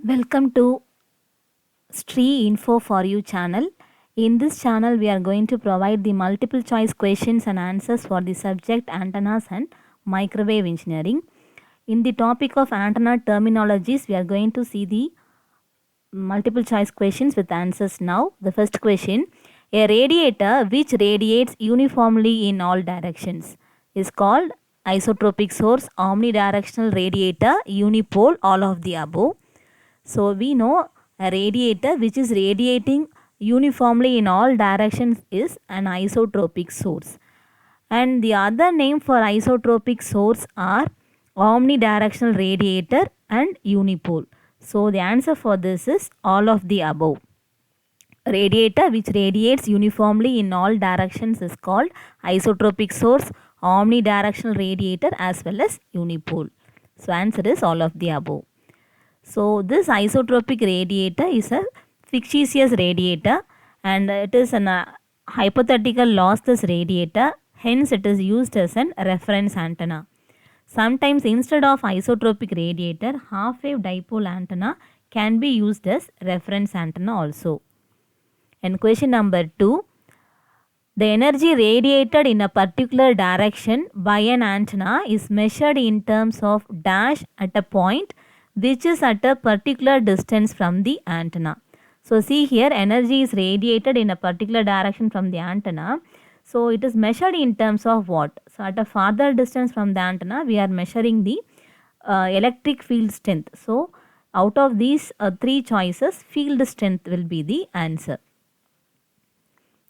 Welcome to Stree Info for You channel. In this channel, we are going to provide the multiple choice questions and answers for the subject antennas and microwave engineering. In the topic of antenna terminologies, we are going to see the multiple choice questions with answers now. The first question, a radiator which radiates uniformly in all directions is called isotropic source, omnidirectional radiator, unipole, all of the above. So we know a radiator which is radiating uniformly in all directions is an isotropic source. And the other name for isotropic source are omnidirectional radiator and unipole. So the answer for this is all of the above. Radiator which radiates uniformly in all directions is called isotropic source, omnidirectional radiator as well as unipole. So answer is all of the above. So this isotropic radiator is a fictitious radiator and it is a hypothetical lossless radiator, hence it is used as a reference antenna. Sometimes instead of isotropic radiator, half-wave dipole antenna can be used as reference antenna also. And question number 2, the energy radiated in a particular direction by an antenna is measured in terms of dash at a point which is at a particular distance from the antenna. So see here, energy is radiated in a particular direction from the antenna. So it is measured in terms of what? So at a farther distance from the antenna, we are measuring the electric field strength. So out of these three choices, field strength will be the answer.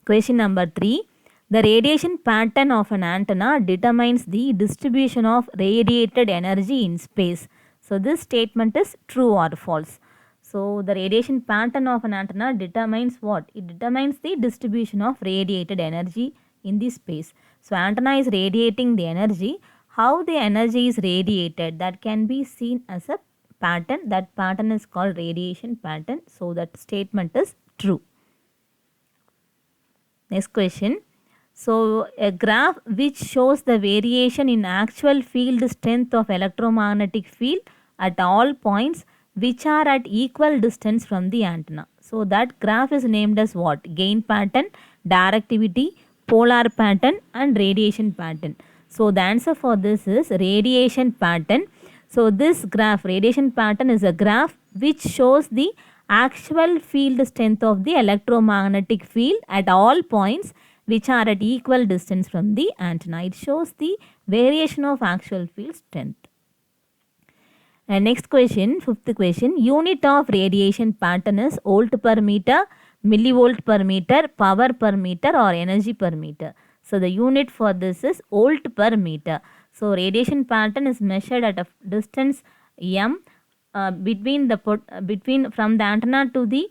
Question number 3. The radiation pattern of an antenna determines the distribution of radiated energy in space. So this statement is true or false. So the radiation pattern of an antenna determines what? It determines the distribution of radiated energy in the space. So antenna is radiating the energy. How the energy is radiated, that can be seen as a pattern. That pattern is called radiation pattern. So that statement is true. Next question. So a graph which shows the variation in actual field strength of electromagnetic field at all points which are at equal distance from the antenna. So that graph is named as what? Gain pattern, directivity, polar pattern and radiation pattern. So the answer for this is radiation pattern. So this graph, radiation pattern, is a graph which shows the actual field strength of the electromagnetic field at all points which are at equal distance from the antenna. It shows the variation of actual field strength. And next question, fifth question, unit of radiation pattern is volt per meter, millivolt per meter, power per meter or energy per meter. So the unit for this is volt per meter. So radiation pattern is measured at a distance m between from the antenna to the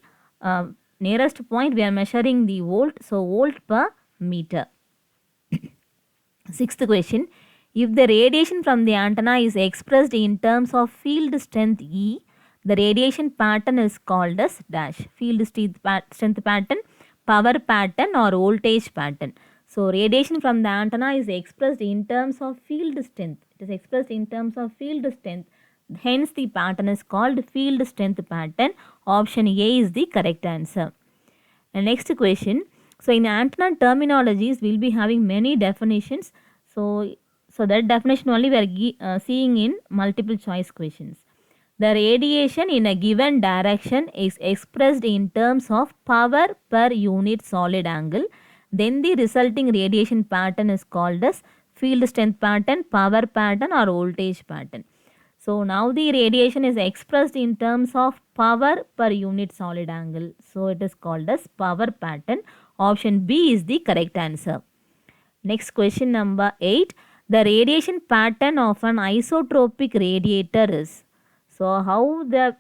nearest point we are measuring the volt. So volt per meter. Sixth question, if the radiation from the antenna is expressed in terms of field strength E, the radiation pattern is called as dash. Field strength pattern, power pattern or voltage pattern. So radiation from the antenna is expressed in terms of field strength. It is expressed in terms of field strength. Hence the pattern is called field strength pattern. Option A is the correct answer. And next question. So in antenna terminologies, we will be having many definitions. So that definition only we are seeing in multiple choice questions. The radiation in a given direction is expressed in terms of power per unit solid angle. Then the resulting radiation pattern is called as field strength pattern, power pattern or voltage pattern. So now the radiation is expressed in terms of power per unit solid angle. So it is called as power pattern. Option B is the correct answer. Next question number 8. The radiation pattern of an isotropic radiator is. So how the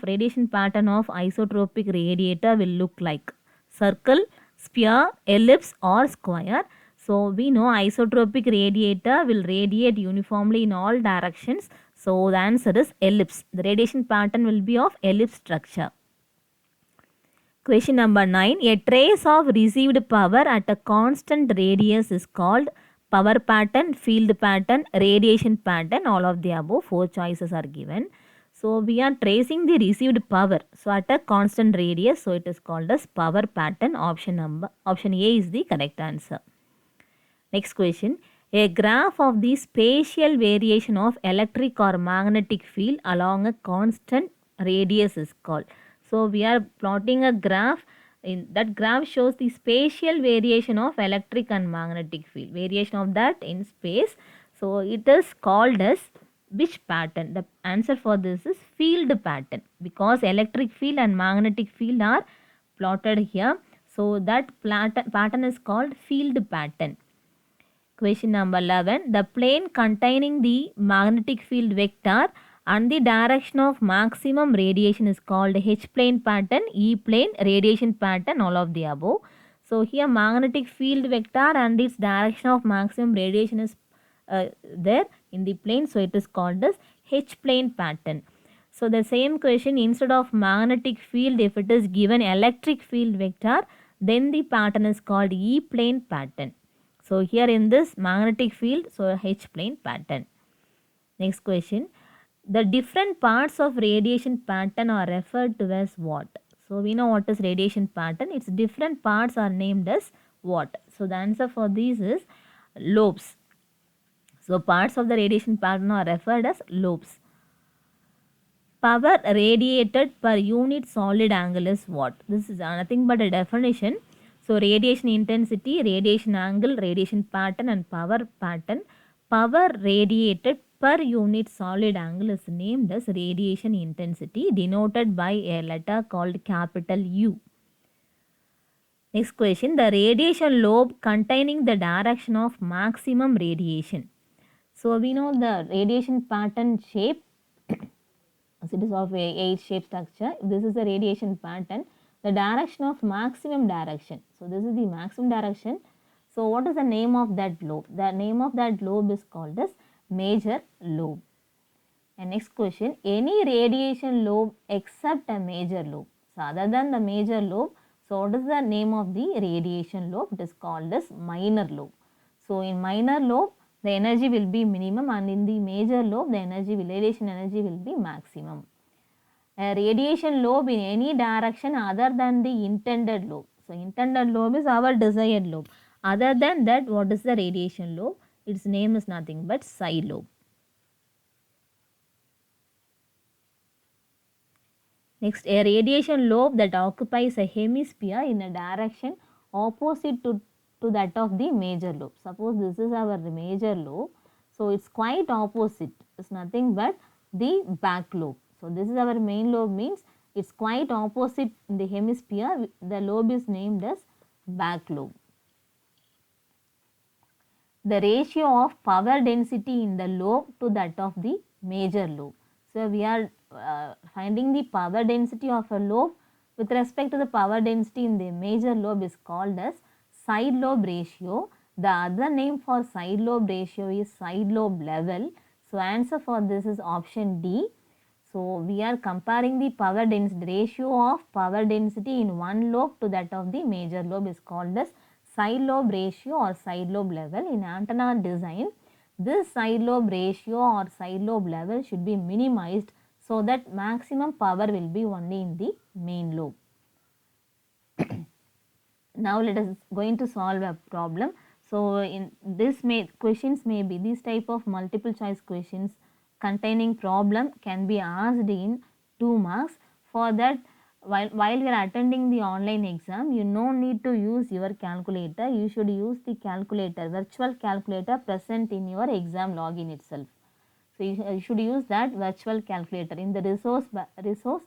radiation pattern of isotropic radiator will look like? Circle, sphere, ellipse or square. So we know isotropic radiator will radiate uniformly in all directions. So the answer is ellipse. The radiation pattern will be of ellipse structure. Question number 9. A trace of received power at a constant radius is called power pattern, field pattern, radiation pattern. All of the above 4 choices are given. So we are tracing the received power. So at a constant radius, so it is called as power pattern. Option A is the correct answer. Next question. A graph of the spatial variation of electric or magnetic field along a constant radius is called. So we are plotting a graph. In that graph shows the spatial variation of electric and magnetic field. Variation of that in space. So it is called as which pattern? The answer for this is field pattern, because electric field and magnetic field are plotted here. So that pattern is called field pattern. Question number 11. The plane containing the magnetic field vector and the direction of maximum radiation is called H-plane pattern, E-plane, radiation pattern, all of the above. So here magnetic field vector and its direction of maximum radiation is there in the plane. So it is called as H-plane pattern. So the same question, instead of magnetic field, if it is given electric field vector, then the pattern is called E-plane pattern. So here in this magnetic field, so H-plane pattern. Next question. The different parts of radiation pattern are referred to as what? So we know what is radiation pattern. Its different parts are named as what? So the answer for these is lobes. So parts of the radiation pattern are referred as lobes. Power radiated per unit solid angle is what? This is nothing but a definition. So radiation intensity, radiation angle, radiation pattern and power pattern. Power radiated per unit solid angle is named as radiation intensity, denoted by a letter called capital U. Next question. The radiation lobe containing the direction of maximum radiation. So we know the radiation pattern shape. So it is of a H-shaped structure. This is the radiation pattern. The direction of maximum direction. So this is the maximum direction. So what is the name of that lobe? The name of that lobe is called as major lobe. And next question. Any radiation lobe except a major lobe. So other than the major lobe, so what is the name of the radiation lobe? It is called as minor lobe. So in minor lobe, the energy will be minimum, and in the major lobe, the radiation energy will be maximum. A radiation lobe in any direction other than the intended lobe. So intended lobe is our desired lobe. Other than that, what is the radiation lobe? Its name is nothing but side lobe. Next, a radiation lobe that occupies a hemisphere in a direction opposite to that of the major lobe. Suppose this is our major lobe. So it's quite opposite. It's nothing but the back lobe. So this is our main lobe, means it's quite opposite in the hemisphere. The lobe is named as back lobe. The ratio of power density in the lobe to that of the major lobe. So we are finding the power density of a lobe with respect to the power density in the major lobe is called as side lobe ratio. The other name for side lobe ratio is side lobe level. So answer for this is option D. So we are comparing the power density ratio of power density in one lobe to that of the major lobe is called as side lobe ratio or side lobe level. In antenna design, this side lobe ratio or side lobe level should be minimized so that maximum power will be only in the main lobe. Now let us going to solve a problem. So in this questions may be this type of multiple choice questions containing problem can be asked in 2 marks. For that, while you are attending the online exam, you no need to use your calculator. You should use the calculator, virtual calculator present in your exam login itself. So you should use that virtual calculator. In the resource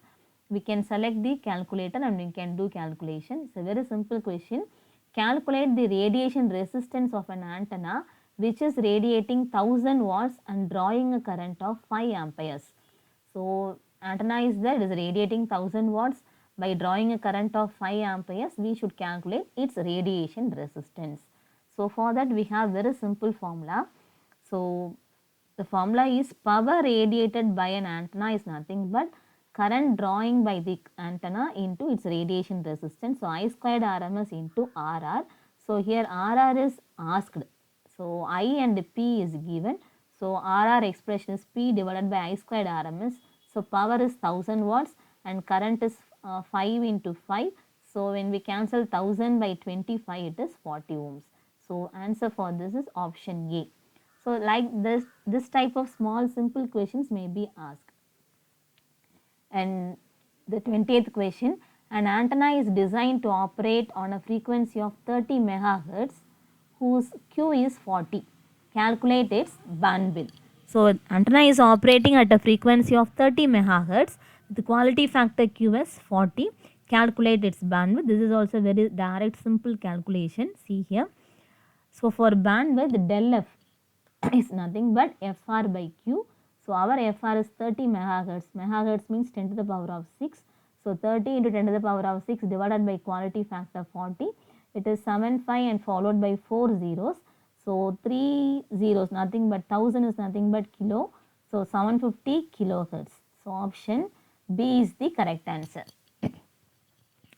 we can select the calculator and we can do calculation. It's a very simple question. Calculate the radiation resistance of an antenna which is radiating 1000 watts and drawing a current of 5 amperes. So antenna is there, it is radiating 1000 watts. By drawing a current of 5 amperes, we should calculate its radiation resistance. So for that we have very simple formula. So the formula is power radiated by an antenna is nothing but current drawing by the antenna into its radiation resistance. So I squared RMS into RR. So here RR is asked. So I and P is given. So RR expression is P divided by I squared RMS. So power is 1000 watts and current is 5 into 5. So when we cancel 1000 by 25, it is 40 ohms. So answer for this is option A. So like this type of small simple questions may be asked. And the 20th question, an antenna is designed to operate on a frequency of 30 megahertz whose Q is 40. Calculate its bandwidth. So antenna is operating at a frequency of 30 megahertz. The quality factor Q is 40. Calculate its bandwidth. This is also very direct simple calculation. See here. So for bandwidth, del F is nothing but FR by Q. So our FR is 30 megahertz. Megahertz means 10 to the power of 6. So 30 into 10 to the power of 6 divided by quality factor 40. It is 75 and followed by 4 zeros. So 3 zeros nothing but 1000 is nothing but kilo. So 750 kilohertz. So option B is the correct answer.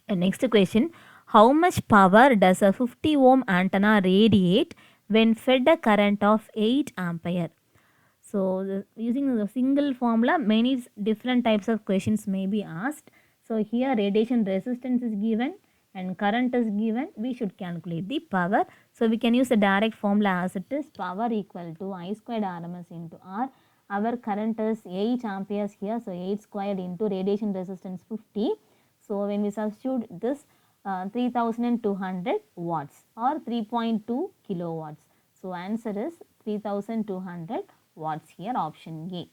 Next question, how much power does a 50 ohm antenna radiate when fed a current of 8 ampere? So using the single formula, many different types of questions may be asked. So here radiation resistance is given and current is given. We should calculate the power. So we can use the direct formula as it is, power equal to I squared RMS into R. Our current is 8 amperes here. So 8 squared into radiation resistance 50. So when we substitute this 3200 watts or 3.2 kilowatts. So answer is 3200 watts here, option A.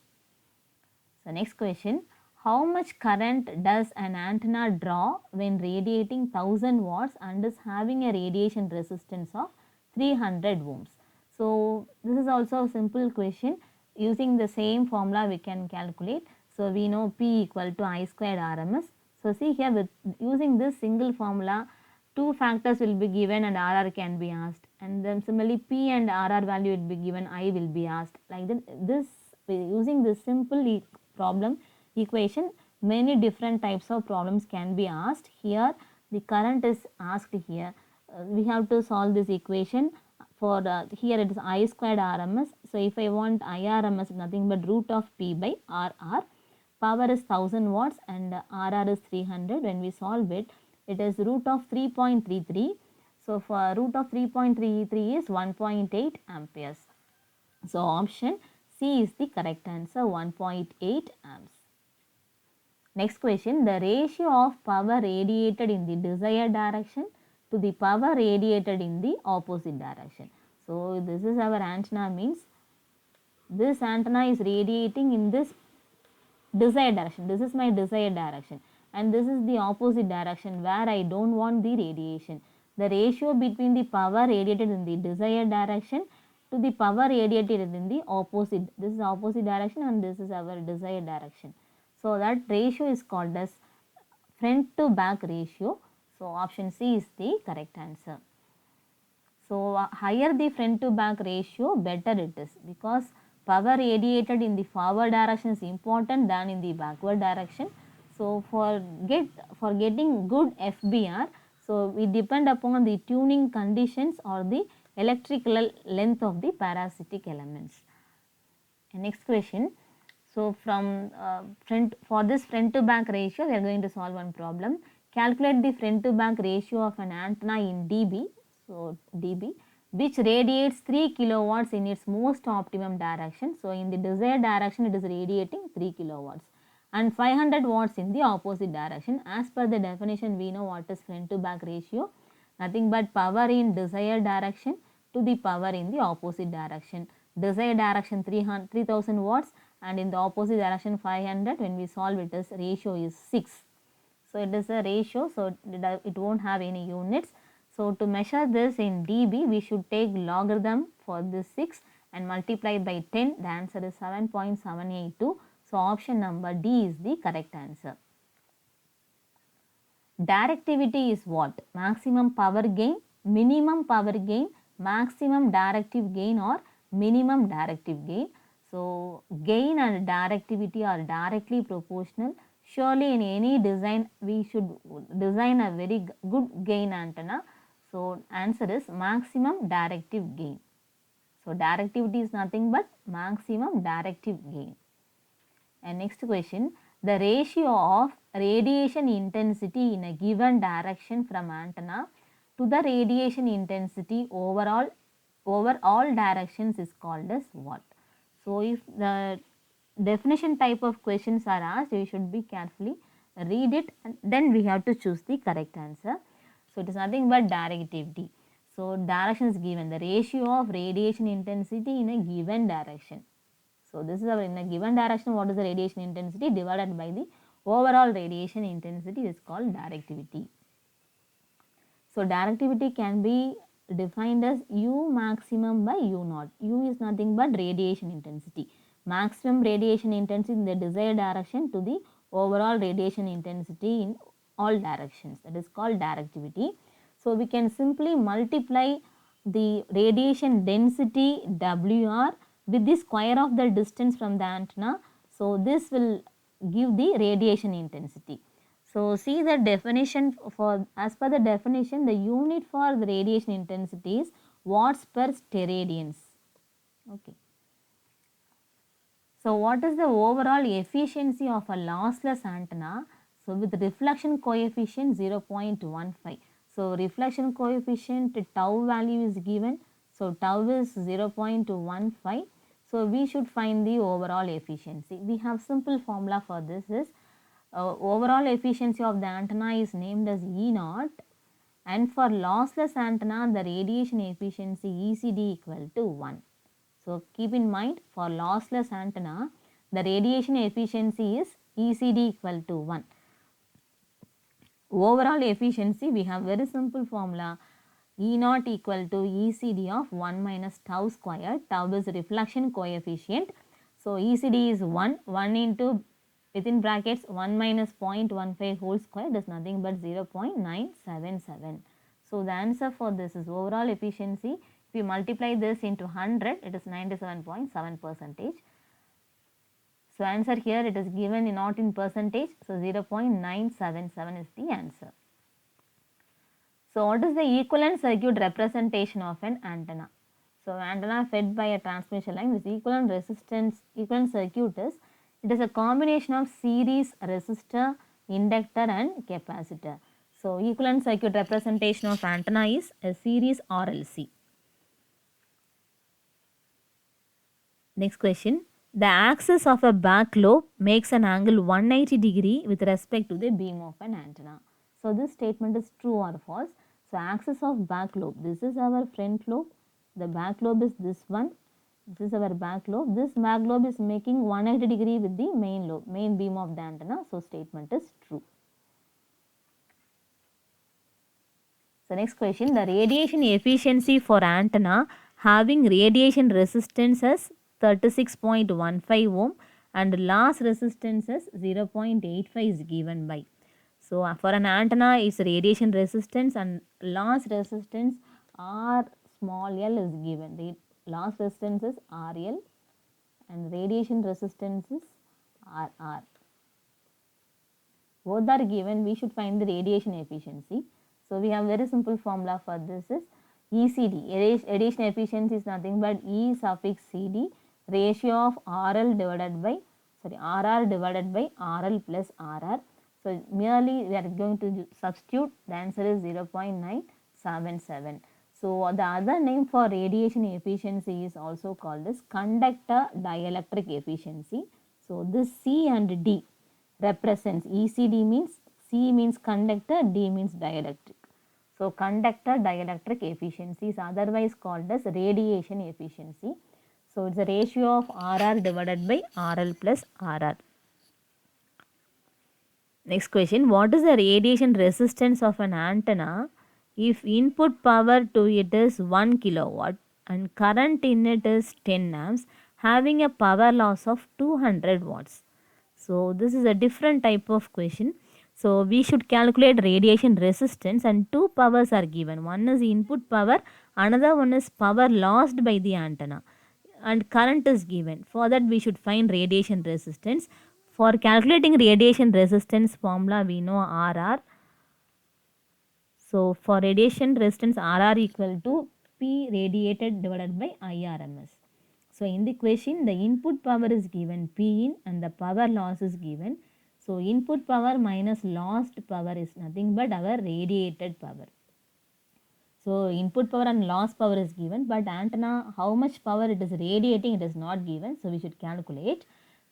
So next question, how much current does an antenna draw when radiating 1000 watts and is having a radiation resistance of 300 ohms? So this is also a simple question. Using the same formula we can calculate. So we know P equal to I squared RMS. So see here, with using this single formula, two factors will be given and RR can be asked, and then similarly P and RR value will be given, I will be asked. Like this using this simple problem equation, many different types of problems can be asked. Here the current is asked here. We have to solve this equation. For here it is I squared RMS. So if I want IRMS, nothing but root of P by RR. Power is 1000 watts and RR is 300. When we solve it, it is root of 3.33. So for root of 3.33 is 1.8 amperes. So option C is the correct answer, 1.8 amps. Next question, the ratio of power radiated in the desired direction to the power radiated in the opposite direction. So this is our antenna, means this antenna is radiating in this desired direction. This is my desired direction and this is the opposite direction where I don't want the radiation. The ratio between the power radiated in the desired direction to the power radiated in the opposite, this is opposite direction and this is our desired direction. So that ratio is called as front to back ratio. So option C is the correct answer. So higher the front to back ratio, better it is, because power radiated in the forward direction is important than in the backward direction. So for getting good FBR, so we depend upon the tuning conditions or the electrical length of the parasitic elements. And next question. So from for this front to back ratio, we are going to solve one problem. Calculate the front to back ratio of an antenna in dB. So dB, which radiates 3 kilowatts in its most optimum direction. So in the desired direction, it is radiating 3 kilowatts and 500 watts in the opposite direction. As per the definition, we know what is front to back ratio. Nothing but power in desired direction to the power in the opposite direction. Desired direction 3000 watts and in the opposite direction 500. When we solve it, is ratio is 6. So it is a ratio, so it won't have any units. So to measure this in dB, we should take logarithm for this 6 and multiply by 10. The answer is 7.782. So option number D is the correct answer. Directivity is what? Maximum power gain, minimum power gain, maximum directive gain or minimum directive gain. So gain and directivity are directly proportional. Surely in any design, we should design a very good gain antenna. So answer is maximum directive gain. So directivity is nothing but maximum directive gain. And next question, the ratio of radiation intensity in a given direction from antenna to the radiation intensity over all directions is called as what? So if the definition type of questions are asked, we should be carefully read it and then we have to choose the correct answer. So it is nothing but directivity. So direction is given, the ratio of radiation intensity in a given direction. So this is our, in a given direction, what is the radiation intensity divided by the overall radiation intensity is called directivity. So directivity can be defined as U maximum by U naught. U is nothing but radiation intensity. Maximum radiation intensity in the desired direction to the overall radiation intensity in all directions. That is called directivity. So we can simply multiply the radiation density WR with the square of the distance from the antenna. So this will give the radiation intensity. So see the definition for, as per the definition, the unit for the radiation intensity is watts per steradians. Okay. So what is the overall efficiency of a lossless antenna? So with reflection coefficient 0.15. So reflection coefficient tau value is given. So tau is 0.15. So we should find the overall efficiency. We have simple formula for this is overall efficiency of the antenna is named as E naught, and for lossless antenna the radiation efficiency ECD equal to 1. So keep in mind, for lossless antenna the radiation efficiency is ECD equal to 1. Overall efficiency, we have very simple formula, E naught equal to ECD of 1 minus tau square. Tau is reflection coefficient. So ECD is 1 into within brackets 1 minus 0.15 whole square, that is nothing but 0.977. So the answer for this is overall efficiency. If you multiply this into 100, it is 97.7%. So answer here, it is given in not in percentage, so 0.977 is the answer. So what is the equivalent circuit representation of an antenna? So antenna fed by a transmission line, this equivalent circuit is, it is a combination of series resistor, inductor and capacitor. So equivalent circuit representation of antenna is a series RLC. Next question. The axis of a back lobe makes an angle 180 degree with respect to the beam of an antenna. So this statement is true or false. So axis of back lobe, this is our front lobe, the back lobe is this one, this is our back lobe. This back lobe is making 180 degree with the main lobe, main beam of the antenna. So statement is true. So next question, the radiation efficiency for antenna having radiation resistance as 36.15 ohm and loss resistance as 0.85 is given by. So for an antenna is radiation resistance and loss resistance R small l is given. The loss resistance is RL and radiation resistance is RR. Both are given, we should find the radiation efficiency. So we have very simple formula for this is ECD, radiation efficiency is nothing but E suffix CD ratio of RL divided by, RR divided by RL plus RR. So merely we are going to substitute, the answer is 0.977. So the other name for radiation efficiency is also called as conductor dielectric efficiency. So this C and D represents, ECD means, C means conductor, D means dielectric. So conductor dielectric efficiency is otherwise called as radiation efficiency. So it's a ratio of RR divided by RL plus RR. Next question, what is the radiation resistance of an antenna if input power to it is 1 kilowatt and current in it is 10 amps having a power loss of 200 watts? So this is a different type of question. So we should calculate radiation resistance and two powers are given. One is input power, another one is power lost by the antenna and current is given. For that we should find radiation resistance. For calculating radiation resistance formula we know RR. So for radiation resistance RR equal to P radiated divided by IRMS. So in the question, the input power is given P in and the power loss is given. So input power minus lost power is nothing but our radiated power. So input power and loss power is given, but antenna, how much power it is radiating, it is not given. So we should calculate.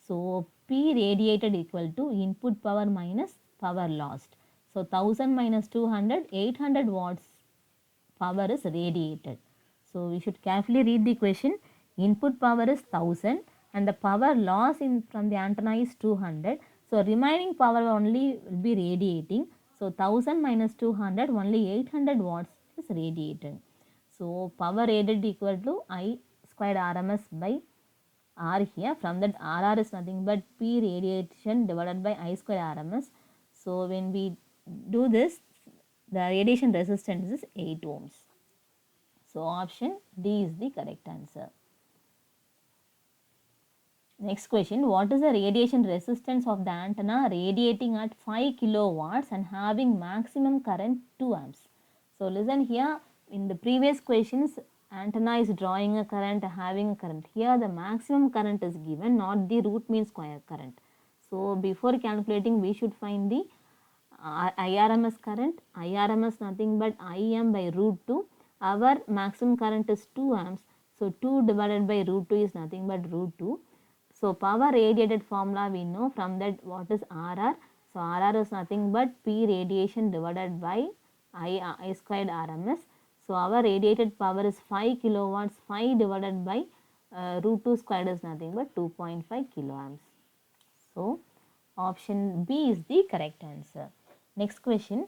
So P radiated equal to input power minus power lost. So 1000 minus 200, 800 watts power is radiated. So we should carefully read the question. Input power is 1000 and the power loss from the antenna is 200. So remaining power only will be radiating. So 1000 minus 200, only 800 watts is radiated. So power radiated equal to I squared RMS by R here. From that RR is nothing but P radiation divided by I square RMS. So when we do this, the radiation resistance is 8 ohms. So option D is the correct answer. Next question, what is the radiation resistance of the antenna radiating at 5 kilowatts and having maximum current 2 amps? So listen here, in the previous questions, antenna is drawing a current, having a current. Here the maximum current is given, not the root mean square current. So before calculating, we should find the IRMS current. IRMS nothing but Im by root 2. Our maximum current is 2 amps. So 2 divided by root 2 is nothing but root 2. So power radiated formula we know, from that what is RR. So RR is nothing but P radiation divided by I squared RMS. So our radiated power is 5 kilowatts. 5 divided by root 2 squared is nothing but 2.5 kiloamps. So option B is the correct answer. Next question.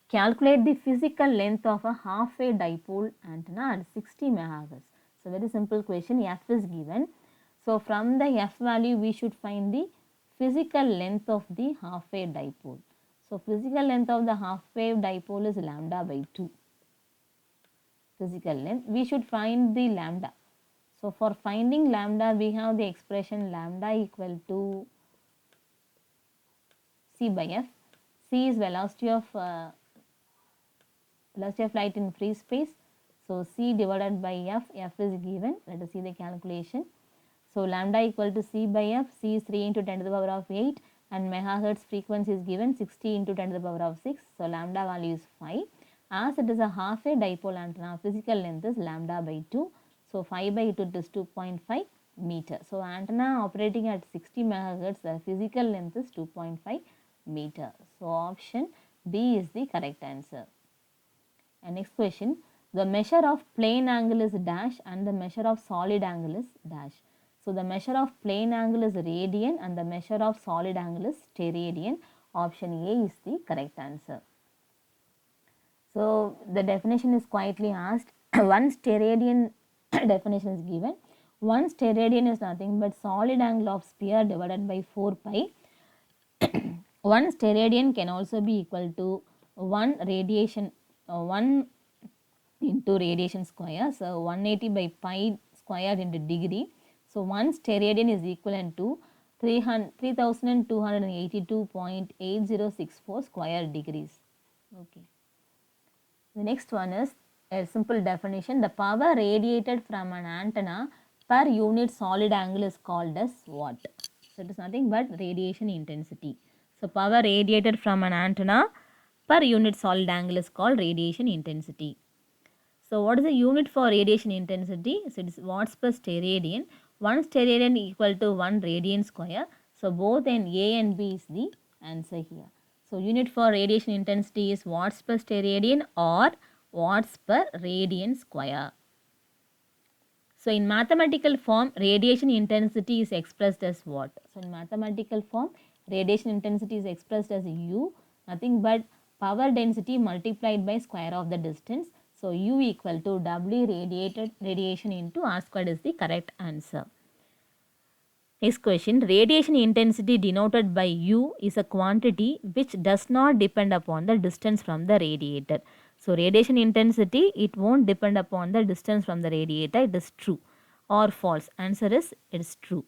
Calculate the physical length of a half-wave dipole antenna at 60 MHz. So very simple question. F is given. So from the F value, we should find the physical length of the half-wave dipole. So physical length of the half-wave dipole is lambda by 2. Physical length. We should find the lambda. So for finding lambda, we have the expression lambda equal to C by F. C is velocity of light in free space. So C divided by F, F is given. Let us see the calculation. So lambda equal to C by F, C is 3 into 10 to the power of 8 and megahertz frequency is given 60 into 10 to the power of 6. So lambda value is 5. As it is a half-wave dipole antenna, physical length is lambda by 2. So 5 by 2 is 2.5 meter. So antenna operating at 60 megahertz, the physical length is 2.5 meter. So option B is the correct answer. And next question, the measure of plane angle is dash and the measure of solid angle is dash. So the measure of plane angle is radian and the measure of solid angle is steradian. Option A is the correct answer. So the definition is quietly asked. One steradian definition is given. One steradian is nothing but solid angle of sphere divided by 4 pi. One steradian can also be equal to 1 radiation 1 into radiation square. So 180 by pi square into degree. So 1 steradian is equivalent to 3282.8064 square degrees. Okay. The next one is a simple definition. The power radiated from an antenna per unit solid angle is called as what? So it is nothing but radiation intensity. So power radiated from an antenna per unit solid angle is called radiation intensity. So what is the unit for radiation intensity? So it is watts per steradian. 1 steradian equal to 1 radian square. So both in A and B is the answer here. So unit for radiation intensity is watts per steradian or watts per radian square. So in mathematical form, radiation intensity is expressed as what? So in mathematical form, radiation intensity is expressed as U, nothing but power density multiplied by square of the distance. So U equal to W radiation into R squared is the correct answer. Next question, radiation intensity denoted by U is a quantity which does not depend upon the distance from the radiator. So radiation intensity, it won't depend upon the distance from the radiator. It is true or false. Answer is it is true.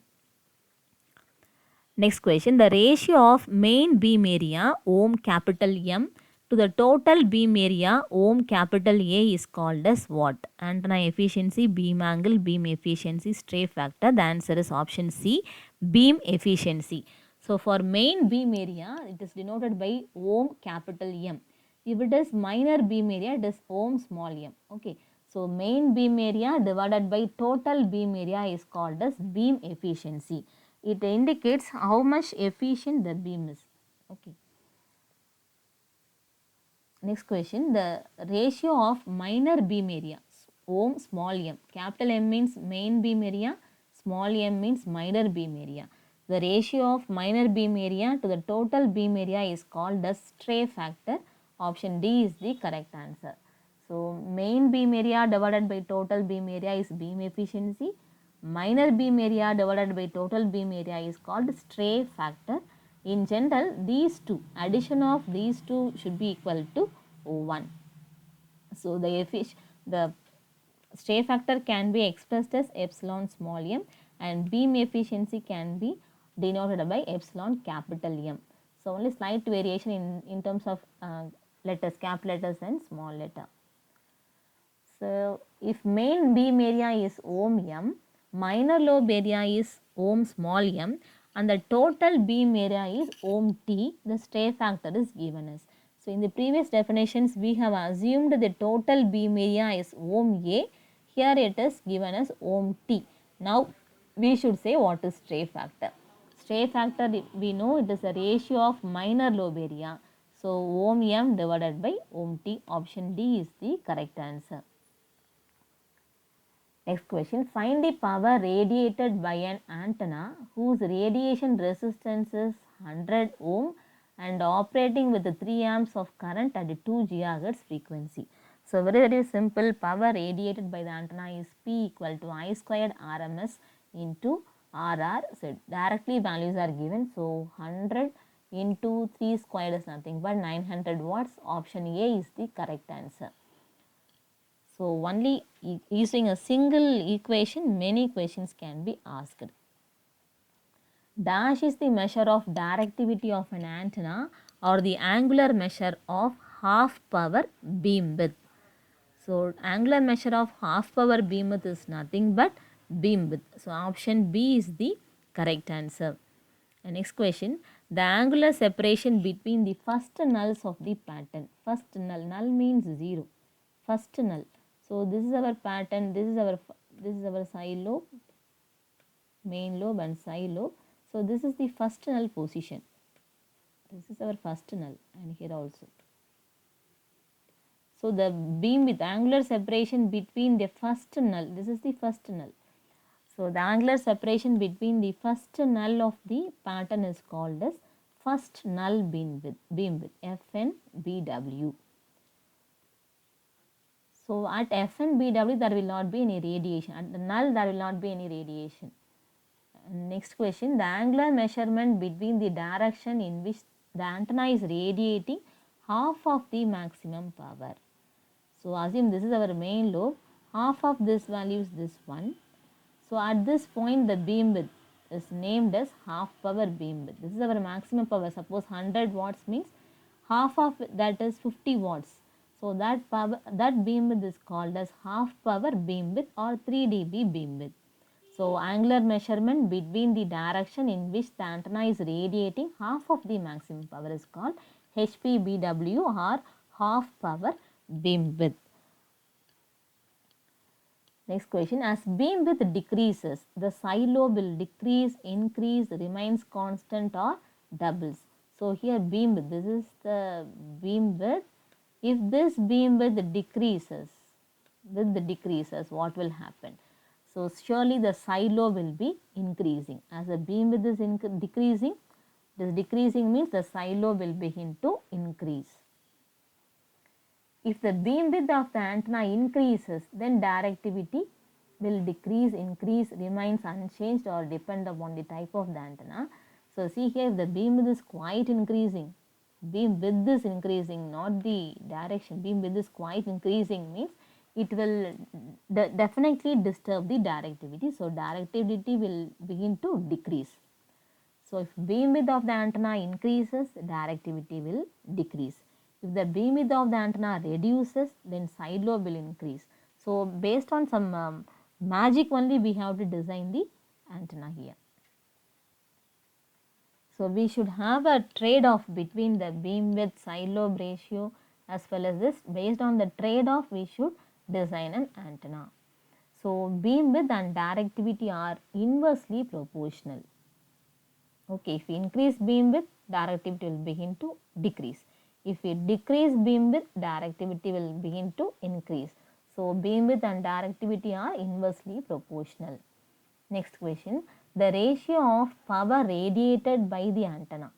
Next question, the ratio of main beam area ohm capital M To the total beam area, ohm capital A is called as what? Antenna efficiency, beam angle, beam efficiency, stray factor. The answer is option C, beam efficiency. So for main beam area, it is denoted by ohm capital M. If it is minor beam area, it is ohm small m. Okay. So main beam area divided by total beam area is called as beam efficiency. It indicates how much efficient the beam is. Okay. Next question, the ratio of minor beam area, ohm small m. Capital M means main beam area, small m means minor beam area. The ratio of minor beam area to the total beam area is called the stray factor. Option D is the correct answer. So, main beam area divided by total beam area is beam efficiency. Minor beam area divided by total beam area is called stray factor. In general, these two, addition of these two should be equal to 1. So, the stray factor can be expressed as epsilon small m and beam efficiency can be denoted by epsilon capital M. So, only slight variation in terms of letters, cap letters and small letter. So, if main beam area is ohm m, minor lobe area is ohm small m and the total beam area is ohm t, the stray factor is given as. So, in the previous definitions we have assumed the total beam area is ohm a, here it is given as ohm t. Now, we should say what is stray factor. Stray factor we know it is a ratio of minor lobe area. So, ohm m divided by ohm t, option D is the correct answer. Next question, find the power radiated by an antenna whose radiation resistance is 100 ohm and operating with 3 amps of current at 2 GHz frequency. So, very simple, power radiated by the antenna is P equal to I squared RMS into RR. So, directly values are given. So, 100 into 3 squared is nothing but 900 watts. Option A is the correct answer. So, only using a single equation, many questions can be asked. Dash is the measure of directivity of an antenna or the angular measure of half power beam width. So, angular measure of half power beam width is nothing but beam width. So, option B is the correct answer. And next question, the angular separation between the first nulls of the pattern. First null means 0. First null. So, this is our pattern, this is our side lobe, main lobe and side lobe. So, this is the first null position. This is our first null and here also. So, the beam with angular separation between the first null, this is the first null. So, the angular separation between the first null of the pattern is called as first null beam width, FNBW. So, at FNBW there will not be any radiation, at the null there will not be any radiation. Next question, the angular measurement between the direction in which the antenna is radiating half of the maximum power. So, assume this is our main lobe, half of this value is this one. So, at this point the beam width is named as half power beam width. This is our maximum power. Suppose 100 watts means half of that is 50 watts. So, that beam width is called as half power beam width or 3 dB beam width. So, angular measurement between the direction in which the antenna is radiating half of the maximum power is called HPBW or half power beam width. Next question, as beam width decreases, the side lobe will decrease, increase, remains constant or doubles. So, here beam width, this is the beam width. If this beam width decreases, what will happen? So, surely the side lobe will be increasing. As the beam width is decreasing, this decreasing means the side lobe will begin to increase. If the beam width of the antenna increases, then directivity will decrease, increase, remains unchanged or depend upon the type of the antenna. So, see here if the beam width is quite increasing, beam width is increasing, not the direction, beam width is quite increasing means it will definitely disturb the directivity. So, directivity will begin to decrease. So, if beam width of the antenna increases, directivity will decrease. If the beam width of the antenna reduces, then side lobe will increase. So based on some magic only we have to design the antenna here. So we should have a trade-off between the beam width side lobe ratio as well as this. Based on the trade-off we should design an antenna. So beam width and directivity are inversely proportional. Okay, if we increase beam width, directivity will begin to decrease. If we decrease beam width, directivity will begin to increase. So beam width and directivity are inversely proportional. Next question, the ratio of power radiated by the antenna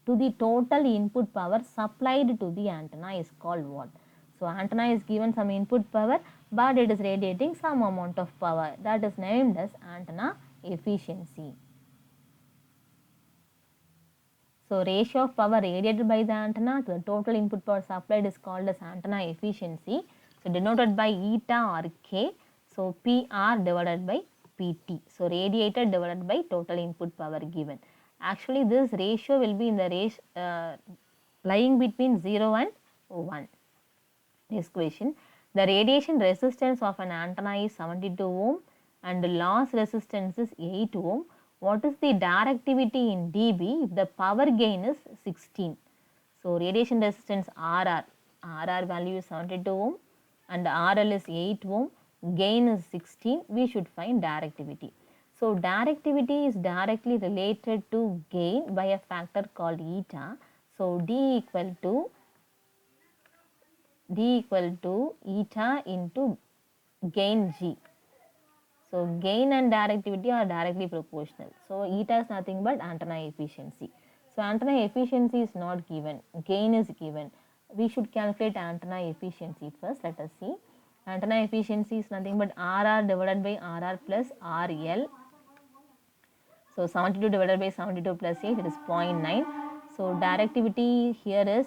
to the total input power supplied to the antenna is called what? So antenna is given some input power, but it is radiating some amount of power, that is named as antenna efficiency. So ratio of power radiated by the antenna to the total input power supplied is called as antenna efficiency. So denoted by eta or K. So PR divided by PT. So radiated divided by total input power given. Actually this ratio will be in the lying between 0 and 1. Next question. The radiation resistance of an antenna is 72 ohm and the loss resistance is 8 ohm. What is the directivity in dB if the power gain is 16? So radiation resistance RR value is 72 ohm and RL is 8 ohm, gain is 16, we should find directivity. So directivity is directly related to gain by a factor called eta. So D equal to eta into gain G. So gain and directivity are directly proportional. So eta is nothing but antenna efficiency. So antenna efficiency is not given, gain is given. We should calculate antenna efficiency first. Let us see. Antenna efficiency is nothing but RR divided by RR plus RL. So 72 divided by 72 plus 8, it is 0.9. So directivity here is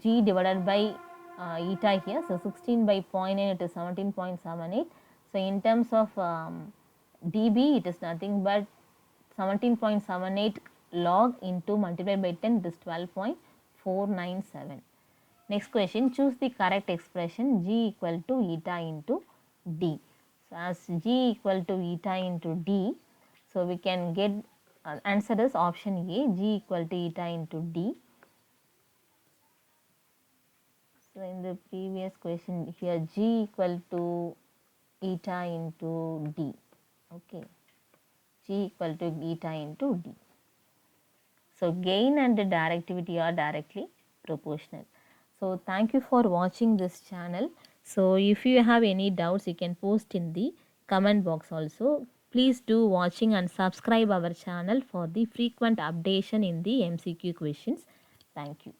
G divided by eta here. So 16 by 0.9, it is 17.78. So in terms of dB, it is nothing but 17.78 log into multiplied by 10, it is 12.497. Next question, choose the correct expression G equal to eta into D. So as G equal to eta into D, so we can get answer is option A, G equal to eta into D. So in the previous question here G equal to eta into D. Okay, G equal to eta into D. So gain and directivity are directly proportional. So thank you for watching this channel. So if you have any doubts, you can post in the comment box also. Please do watching and subscribe our channel for the frequent updation in the MCQ questions. Thank you.